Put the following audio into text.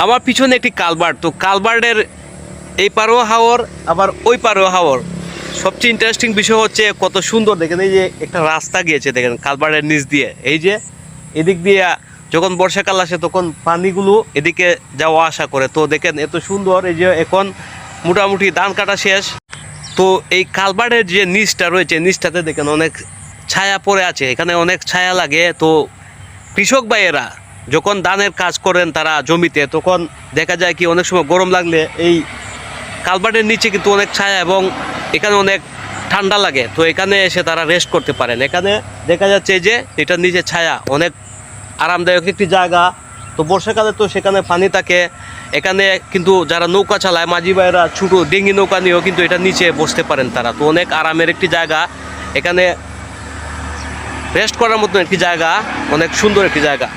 আমার পিছনে একটি কালভার্ট, তো কালভার্টের এই পারেও হাওর আবার ওই পারেও হাওর। সবচেয়ে ইন্টারেস্টিং বিষয় হচ্ছে কত সুন্দর দেখেন, এই যে একটা রাস্তা গিয়েছে দেখেন কালভার্টের নিচ দিয়ে, এই যে এদিক দিয়ে যখন বর্ষাকাল আসে তখন পানিগুলো এদিকে যাওয়া আসা করে। তো দেখেন এত সুন্দর, এই যে এখন মোটামুটি ধান কাটা শেষ। তো এই কালভার্টের যে নিচটা রয়েছে, নিচটাতে দেখেন অনেক ছায়া পড়ে আছে, এখানে অনেক ছায়া লাগে। তো কৃষক ভাইয়েরা যখন ধানের কাজ করেন তারা জমিতে, তখন দেখা যায় কি অনেক সময় গরম লাগলে এই কালভার্টের নিচে কিন্তু অনেক ছায়া এবং এখানে অনেক ঠান্ডা লাগে। তো এখানে এসে তারা রেস্ট করতে পারেন। এখানে দেখা যাচ্ছে যে এটার নিচে ছায়া, অনেক আরামদায়ক একটি জায়গা। তো বর্ষাকালে তো সেখানে পানি থাকে। এখানে কিন্তু যারা নৌকা চালায় মাঝি ভাইয়েরা ছোটো ডিঙি নৌকা নিয়েও কিন্তু এটার নিচে বসতে পারেন তারা। তো অনেক আরামের একটি জায়গা, এখানে রেস্ট করার মতো একটি জায়গা, অনেক সুন্দর একটি জায়গা।